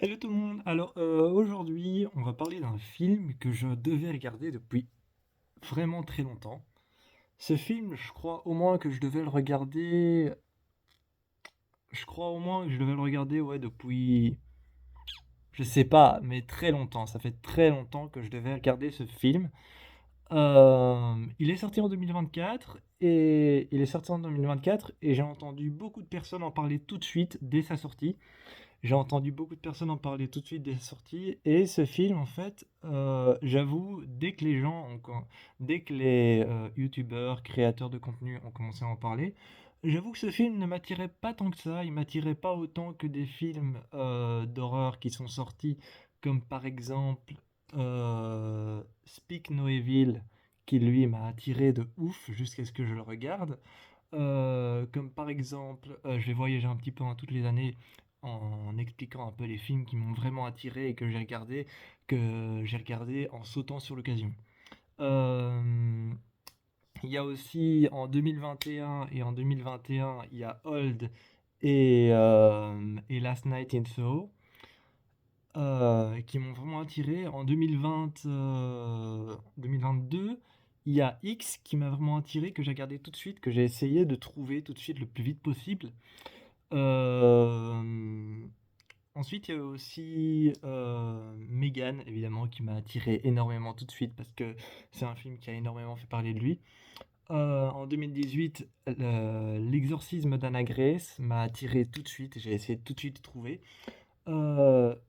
Hello tout le monde. Alors aujourd'hui, on va parler d'un film que je devais regarder depuis vraiment très longtemps. Ce film, je crois au moins que je devais le regarder. Je crois au moins que je devais le regarder, ouais, depuis, je sais pas, mais très longtemps. Ça fait très longtemps que je devais regarder ce film. Il est sorti en 2024 et j'ai entendu beaucoup de personnes en parler tout de suite dès sa sortie. J'ai entendu beaucoup de personnes en parler tout de suite dès sa sortie. Et ce film, en fait, j'avoue, dès que les youtubeurs, créateurs de contenu ont commencé à en parler, j'avoue que ce film ne m'attirait pas tant que ça. Il m'attirait pas autant que des films d'horreur qui sont sortis, comme par exemple Speak No Evil, qui lui m'a attiré de ouf jusqu'à ce que je le regarde. Comme par exemple, je vais voyager un petit peu en toutes les années en expliquant un peu les films qui m'ont vraiment attiré et que j'ai regardé en sautant sur l'occasion. Euh, il y a aussi en 2021 et en 2021, il y a Old et Last Night in Soho qui m'ont vraiment attiré. En 2022, il y a X qui m'a vraiment attiré, que j'ai regardé tout de suite, que j'ai essayé de trouver tout de suite le plus vite possible. Euh, Ensuite, il y a aussi Megan, évidemment, qui m'a attiré énormément tout de suite parce que c'est un film qui a énormément fait parler de lui. En 2018, L'exorcisme d'Anna Grace m'a attiré tout de suite, j'ai essayé tout de suite de trouver.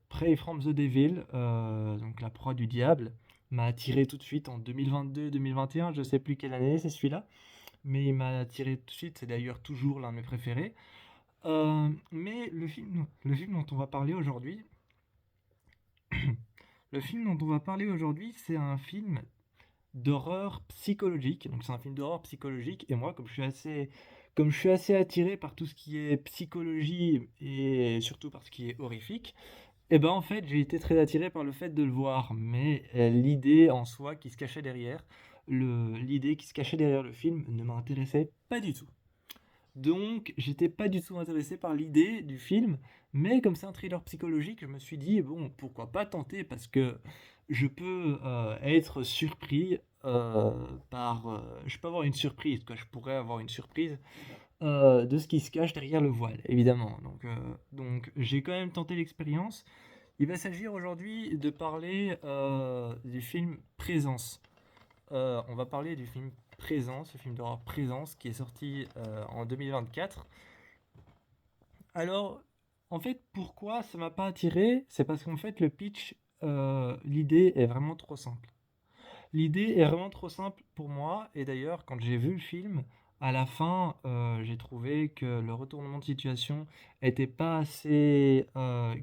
Prey from the Devil, donc La proie du diable, m'a attiré tout de suite en 2022-2021, je sais plus quelle année c'est celui-là, mais il m'a attiré tout de suite, c'est d'ailleurs toujours l'un de mes préférés. Mais le film dont on va parler aujourd'hui, le film dont on va parler aujourd'hui, c'est un film d'horreur psychologique. Donc c'est un film d'horreur psychologique et moi comme je suis assez attiré par tout ce qui est psychologie et surtout par ce qui est horrifique, et ben en fait, j'ai été très attiré par le fait de le voir, mais l'idée en soi qui se cachait derrière, l'idée qui se cachait derrière le film ne m'intéressait pas du tout. Donc, j'étais pas du tout intéressé par l'idée du film, mais comme c'est un thriller psychologique, je me suis dit, bon, pourquoi pas tenter, parce que je peux être surpris je peux avoir une surprise, quoi, je pourrais avoir une surprise de ce qui se cache derrière le voile, évidemment. Donc j'ai quand même tenté l'expérience. Il va s'agir aujourd'hui de parler du film Présence. On va parler du film Présence, ce film d'horreur Présence qui est sorti en 2024. Alors, en fait, pourquoi ça m'a pas attiré? C'est parce qu'en fait, le pitch, l'idée est vraiment trop simple. L'idée est vraiment trop simple pour moi, et d'ailleurs, quand j'ai vu le film, à la fin, j'ai trouvé que le retournement de situation était pas assez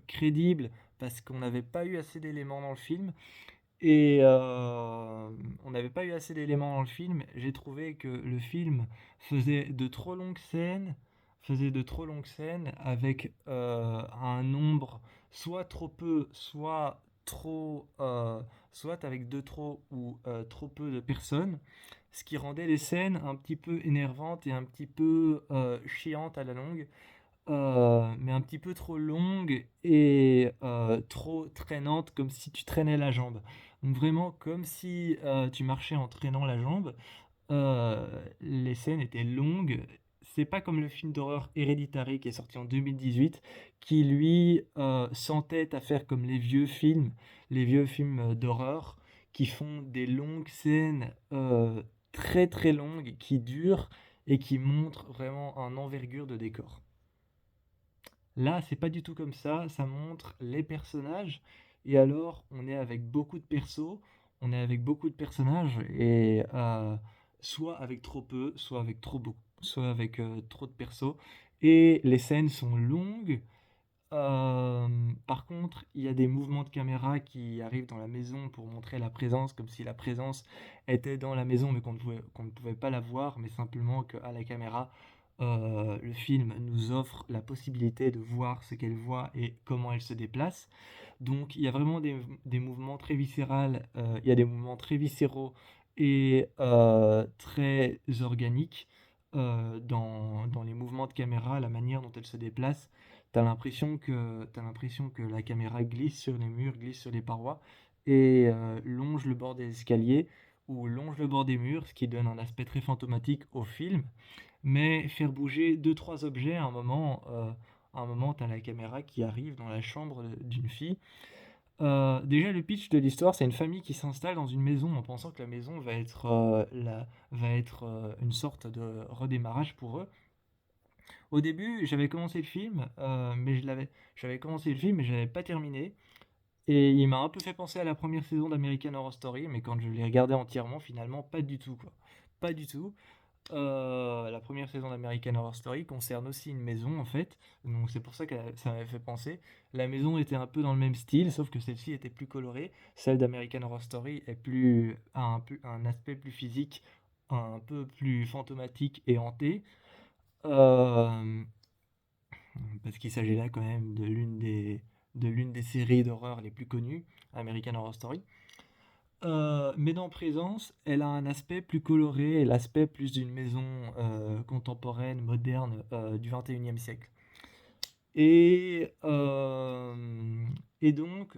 crédible parce qu'on n'avait pas eu assez d'éléments dans le film. Et on n'avait pas eu assez d'éléments dans le film. J'ai trouvé que le film faisait de trop longues scènes, faisait de trop longues scènes avec un nombre soit trop peu, soit avec de trop ou trop peu de personnes, ce qui rendait les scènes un petit peu énervantes et un petit peu chiantes à la longue, mais un petit peu trop longues et trop traînantes, comme si tu traînais la jambe. Donc vraiment comme si tu marchais en traînant la jambe. Les scènes étaient longues. C'est pas comme le film d'horreur Hereditary qui est sorti en 2018, qui lui s'entête à faire comme les vieux films d'horreur, qui font des longues scènes très très longues, qui durent et qui montrent vraiment un envergure de décor. Là, c'est pas du tout comme ça montre les personnages, et alors on est avec beaucoup de persos, on est avec beaucoup de personnages, et soit avec trop peu, soit avec trop beaucoup, soit avec trop de persos, et les scènes sont longues. Par contre, il y a des mouvements de caméra qui arrivent dans la maison pour montrer la présence, comme si la présence était dans la maison, mais qu'on ne pouvait pas la voir, mais simplement qu'à la caméra, le film nous offre la possibilité de voir ce qu'elle voit et comment elle se déplace. Donc, il y a vraiment des mouvements très viscérales, il y a des mouvements très viscéraux et très organiques dans les mouvements de caméra, la manière dont elle se déplace. T'as l'impression que la caméra glisse sur les murs, glisse sur les parois et longe le bord des escaliers ou longe le bord des murs, ce qui donne un aspect très fantomatique au film. Mais faire bouger deux, trois objets à un moment, t'as la caméra qui arrive dans la chambre d'une fille. Déjà, le pitch de l'histoire, c'est une famille qui s'installe dans une maison en pensant que la maison va être une sorte de redémarrage pour eux. Au début, j'avais commencé le film, j'avais commencé le film, mais je l'avais pas terminé. Et il m'a un peu fait penser à la première saison d'American Horror Story, mais quand je l'ai regardé entièrement, finalement, pas du tout, quoi. Pas du tout. La première saison d'American Horror Story concerne aussi une maison, en fait. Donc c'est pour ça que ça m'avait fait penser. La maison était un peu dans le même style, sauf que celle-ci était plus colorée. Celle d'American Horror Story a un aspect plus physique, un peu plus fantomatique et hanté. Euh, Parce qu'il s'agit là quand même de l'une des séries d'horreur les plus connues, American Horror Story. Mais dans Présence, elle a un aspect plus coloré, l'aspect plus d'une maison contemporaine, moderne du 21e siècle. Et, euh, et donc,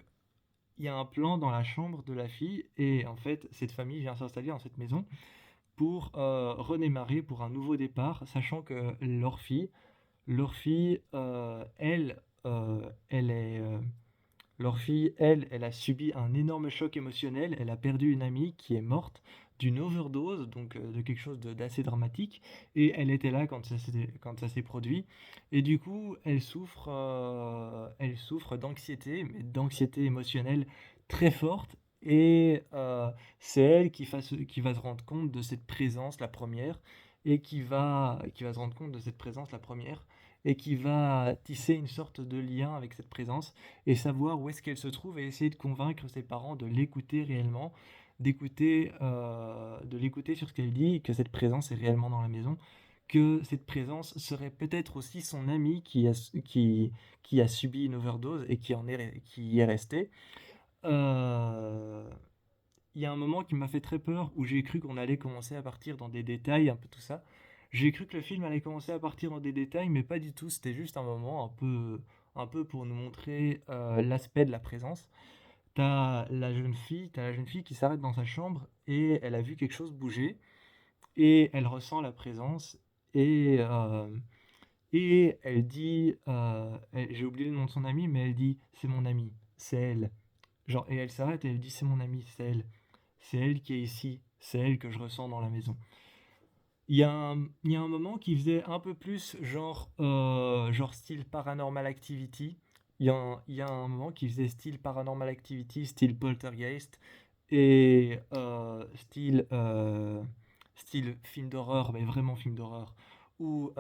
il y a un plan dans la chambre de la fille, et en fait, cette famille vient s'installer dans cette maison pour redémarrer, pour un nouveau départ, sachant que leur fille, leur fille, elle a subi un énorme choc émotionnel. Elle a perdu une amie qui est morte d'une overdose, donc de quelque chose d'assez dramatique. Et elle était là quand ça s'est produit. Et du coup, elle souffre d'anxiété, mais d'anxiété émotionnelle très forte. Et c'est elle qui va se rendre compte de cette présence, la première, et qui va se rendre compte de cette présence, la première, et qui va tisser une sorte de lien avec cette présence et savoir où est-ce qu'elle se trouve et essayer de convaincre ses parents de l'écouter réellement, de l'écouter sur ce qu'elle dit, que cette présence est réellement dans la maison, que cette présence serait peut-être aussi son ami qui a subi une overdose et qui y est resté. Euh, il y a un moment qui m'a fait très peur où j'ai cru qu'on allait commencer à partir dans des détails, un peu tout ça. J'ai cru que le film allait commencer à partir dans des détails, mais pas du tout. C'était juste un moment un peu pour nous montrer l'aspect de la présence. T'as la jeune fille qui s'arrête dans sa chambre et elle a vu quelque chose bouger et elle ressent la présence et elle dit, j'ai oublié le nom de son ami, mais elle dit c'est mon ami, c'est elle. Genre, et elle s'arrête et elle dit c'est mon ami, c'est elle qui est ici, c'est elle que je ressens dans la maison. Il y a un moment qui faisait un peu plus genre style Paranormal Activity. Il y a un moment qui faisait style Paranormal Activity, style Poltergeist, et style film d'horreur, mais vraiment film d'horreur, où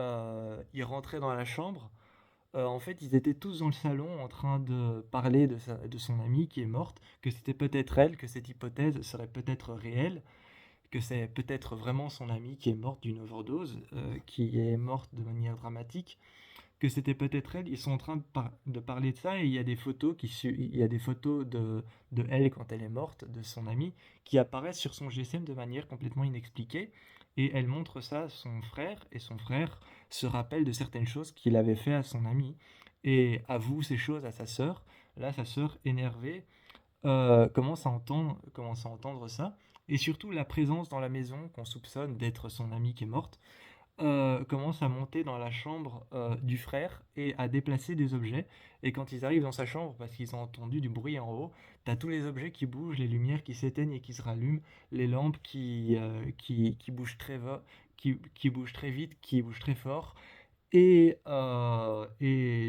il rentrait dans la chambre. En fait, ils étaient tous dans le salon en train de parler de son amie qui est morte, que c'était peut-être elle, que cette hypothèse serait peut-être réelle, que c'est peut-être vraiment son amie qui est morte d'une overdose, qui est morte de manière dramatique, que c'était peut-être elle. Ils sont en train de parler de ça et il y a des photos il y a des photos de elle quand elle est morte, de son amie, qui apparaissent sur son GSM de manière complètement inexpliquée. Et elle montre ça à son frère et son frère se rappelle de certaines choses qu'il avait fait à son ami et avoue ces choses à sa sœur. Là, sa sœur énervée commence à entendre ça. Et surtout, la présence dans la maison, qu'on soupçonne d'être son amie qui est morte, commence à monter dans la chambre du frère et à déplacer des objets. Et quand ils arrivent dans sa chambre, parce qu'ils ont entendu du bruit en haut, t'as tous les objets qui bougent, les lumières qui s'éteignent et qui se rallument, les lampes qui bougent qui bougent très vite, qui bougent très fort. Et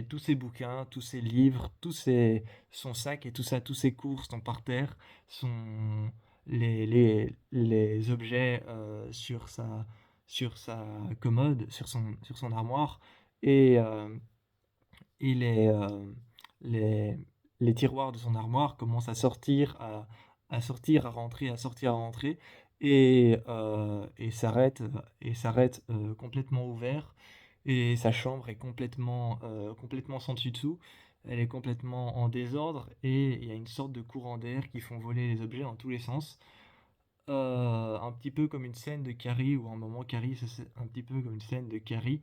tous ces bouquins, tous ces livres, son sac et tout ça, tous ses cours sont par terre, sont les objets sur sa commode, sur son armoire, et, euh, et les, les tiroirs de son armoire commencent à sortir, à sortir, à rentrer, à sortir, à rentrer, et s'arrêtent complètement ouverts et sa chambre est complètement sans dessus dessous. Elle est complètement en désordre et il y a une sorte de courant d'air qui font voler les objets dans tous les sens. Un petit peu comme une scène de Carrie, où à un moment Carrie, c'est un petit peu comme une scène de Carrie,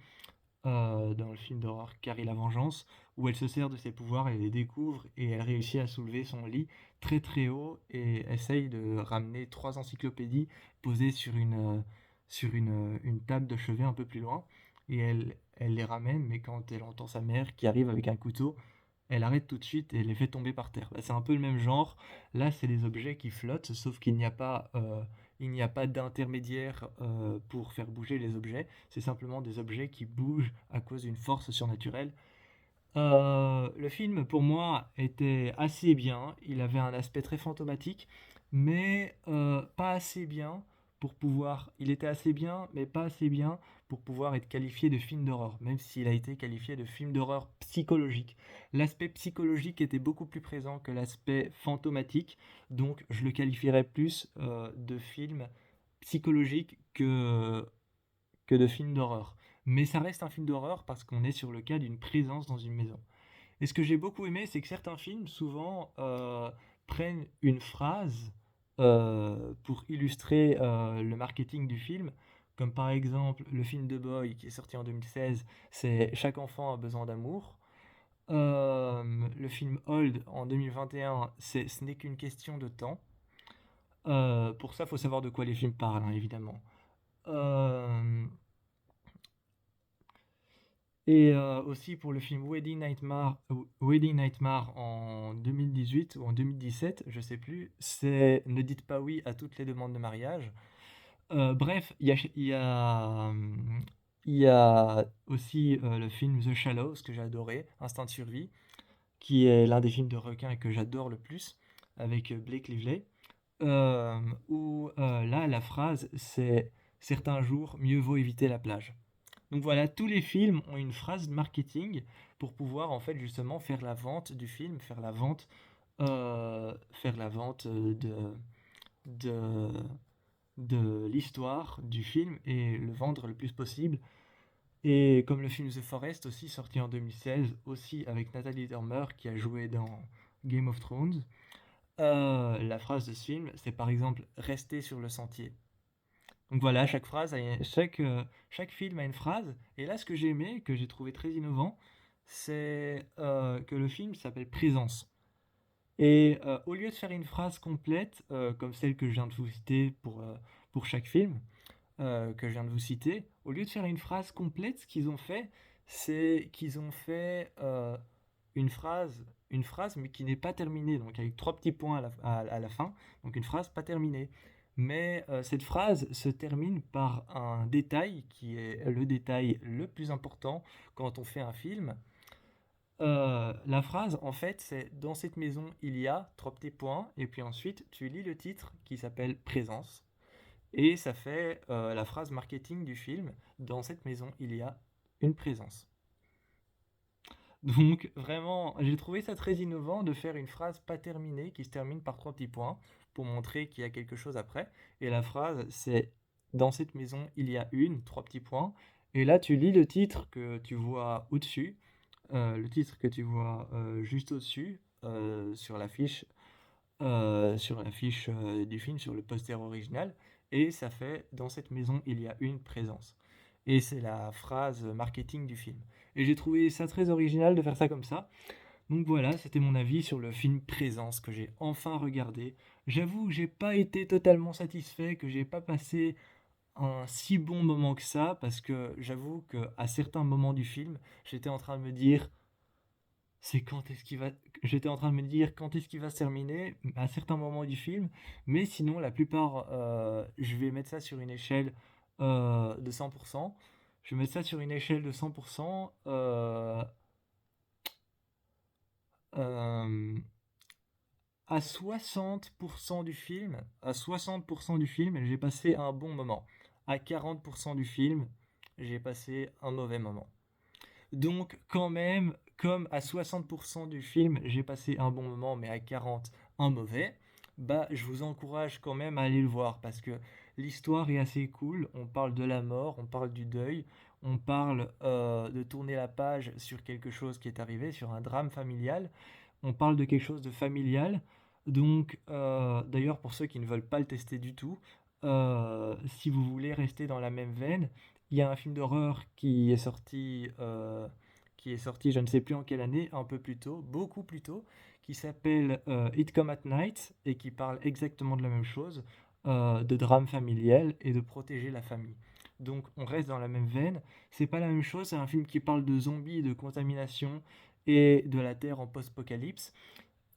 dans le film d'horreur Carrie la Vengeance, où elle se sert de ses pouvoirs, elle les découvre et elle réussit à soulever son lit très très haut et essaye de ramener 3 encyclopédies posées sur une table de chevet un peu plus loin. Et elle les ramène, mais quand elle entend sa mère qui arrive avec un couteau, elle arrête tout de suite et les fait tomber par terre. Bah, c'est un peu le même genre. Là, c'est des objets qui flottent, sauf il n'y a pas d'intermédiaire pour faire bouger les objets. C'est simplement des objets qui bougent à cause d'une force surnaturelle. Le film, pour moi, était assez bien. Il avait un aspect très fantomatique, mais pas assez bien pour pouvoir. Il était assez bien, mais pas assez bien pour pouvoir être qualifié de film d'horreur, même s'il a été qualifié de film d'horreur psychologique. L'aspect psychologique était beaucoup plus présent que l'aspect fantomatique, donc je le qualifierais plus de film psychologique que de film d'horreur. Mais ça reste un film d'horreur parce qu'on est sur le cas d'une présence dans une maison. Et ce que j'ai beaucoup aimé, c'est que certains films, souvent, prennent une phrase pour illustrer le marketing du film. Comme par exemple le film The Boy qui est sorti en 2016, c'est Chaque enfant a besoin d'amour. Le film Old en 2021, c'est Ce n'est qu'une question de temps. Pour ça, il faut savoir de quoi les films parlent, hein, évidemment. Euh, Et aussi pour le film Wedding Nightmare en 2018 ou en 2017, je sais plus, c'est Ne dites pas oui à toutes les demandes de mariage. Bref, il y a aussi le film The Shallows que j'ai adoré, Instinct de survie, qui est l'un des films de requins que j'adore le plus, avec Blake Lively. Où là, la phrase c'est Certains jours, mieux vaut éviter la plage. Donc voilà, tous les films ont une phrase de marketing pour pouvoir en fait justement faire la vente du film, faire la vente de, de l'histoire du film et le vendre le plus possible. Et comme le film The Forest aussi, sorti en 2016, aussi avec Nathalie Dormer qui a joué dans Game of Thrones, la phrase de ce film, c'est par exemple Rester sur le sentier. Donc voilà, chaque film a une phrase. Et là, ce que j'ai aimé, que j'ai trouvé très innovant, c'est que le film s'appelle Présence. Et au lieu de faire une phrase complète, comme celle que je viens de vous citer pour chaque film, que je viens de vous citer, au lieu de faire une phrase complète, ce qu'ils ont fait, c'est qu'ils ont fait une phrase mais qui n'est pas terminée, donc avec 3 petits points à la fin, donc une phrase pas terminée. Mais cette phrase se termine par un détail qui est le détail le plus important quand on fait un film. La phrase, en fait, c'est Dans cette maison, il y a 3 petits points, et puis ensuite, tu lis le titre qui s'appelle Présence, et ça fait la phrase marketing du film Dans cette maison, il y a une présence. Donc vraiment, j'ai trouvé ça très innovant de faire une phrase pas terminée qui se termine par 3 petits points pour montrer qu'il y a quelque chose après. Et la phrase, c'est Dans cette maison, il y a 3 petits points. Et là, tu lis le titre que tu vois au-dessus, le titre que tu vois juste au-dessus, sur l'affiche du film, sur le poster original. Et ça fait Dans cette maison, il y a une présence. Et c'est la phrase marketing du film. Et j'ai trouvé ça très original de faire ça comme ça. Donc voilà, c'était mon avis sur le film Présence que j'ai enfin regardé. J'avoue que j'ai pas été totalement satisfait, que j'ai pas passé un si bon moment que ça, parce que j'avoue que à certains moments du film, j'étais en train de me dire c'est quand est-ce qu'il va j'étais en train de me dire quand est-ce qu'il va se terminer à certains moments du film, mais sinon la plupart je vais mettre ça sur une échelle de 100%. Je vais mettre ça sur une échelle de 100%. Euh, à 60% du film, j'ai passé un bon moment. À 40% du film, j'ai passé un mauvais moment. Donc, quand même, comme à 60% du film, j'ai passé un bon moment, mais à 40, un mauvais, bah, je vous encourage quand même à aller le voir parce que l'histoire est assez cool. On parle de la mort, on parle du deuil, on parle de tourner la page sur quelque chose qui est arrivé, sur un drame familial. On parle de quelque chose de familial. Donc, d'ailleurs, pour ceux qui ne veulent pas le tester du tout, si vous voulez rester dans la même veine, Il y a un film d'horreur qui est sorti, je ne sais plus en quelle année, un peu plus tôt, beaucoup plus tôt, qui s'appelle It Come at Night et qui parle exactement de la même chose, de drame familial et de protéger la famille. Donc on reste dans la même veine. C'est pas la même chose, c'est un film qui parle de zombies, de contamination et de la Terre en post-apocalypse.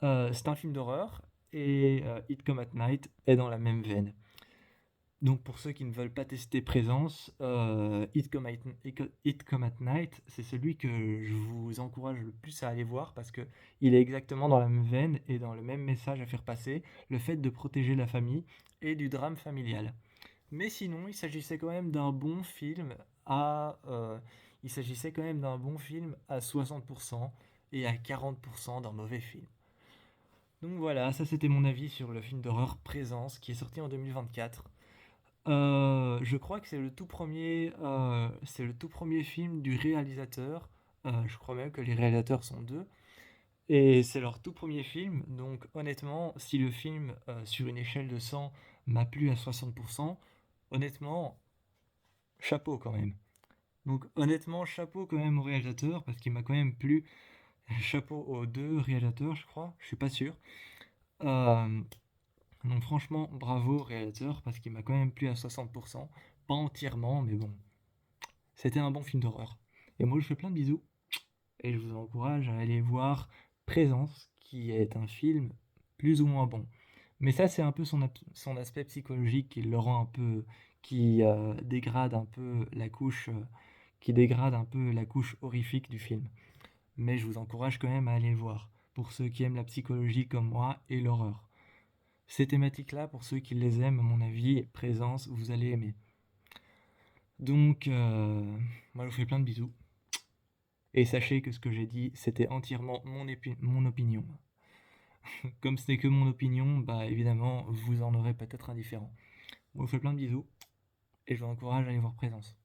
C'est un film d'horreur et It Come at Night est dans la même veine. Donc pour ceux qui ne veulent pas tester Présence, It Come at Night, c'est celui que je vous encourage le plus à aller voir parce que il est exactement dans la même veine et dans le même message à faire passer, le fait de protéger la famille et du drame familial. Mais sinon, il s'agissait quand même d'un bon film il s'agissait quand même d'un bon film à 60% et à 40% d'un mauvais film. Donc voilà, ça c'était mon avis sur le film d'horreur Présence qui est sorti en 2024. Je crois que c'est le tout premier film du réalisateur. Je crois même que les réalisateurs sont deux. Et c'est leur tout premier film. Donc honnêtement, si le film, sur une échelle de 100, m'a plu à 60%, honnêtement, chapeau quand même. Donc honnêtement, chapeau quand même au réalisateur, parce qu'il m'a quand même plu. Chapeau aux deux réalisateurs, je crois. Je suis pas sûr. Euh, donc franchement, bravo au réalisateur, parce qu'il m'a quand même plu à 60%. Pas entièrement, mais bon. C'était un bon film d'horreur. Et moi, je fais plein de bisous. Et je vous encourage à aller voir Présence, qui est un film plus ou moins bon. Mais ça, c'est un peu son aspect psychologique qui le rend un peu, qui dégrade un peu la couche, qui dégrade un peu la couche horrifique du film. Mais je vous encourage quand même à aller le voir, pour ceux qui aiment la psychologie comme moi et l'horreur. Ces thématiques-là, pour ceux qui les aiment, à mon avis, Présence, vous allez aimer. Donc, moi, je vous fais plein de bisous. Et sachez que ce que j'ai dit, c'était entièrement mon opinion. Comme ce n'est que mon opinion, bah évidemment, vous en aurez peut-être un différent. Moi, je vous fais plein de bisous et je vous encourage à aller voir Présence.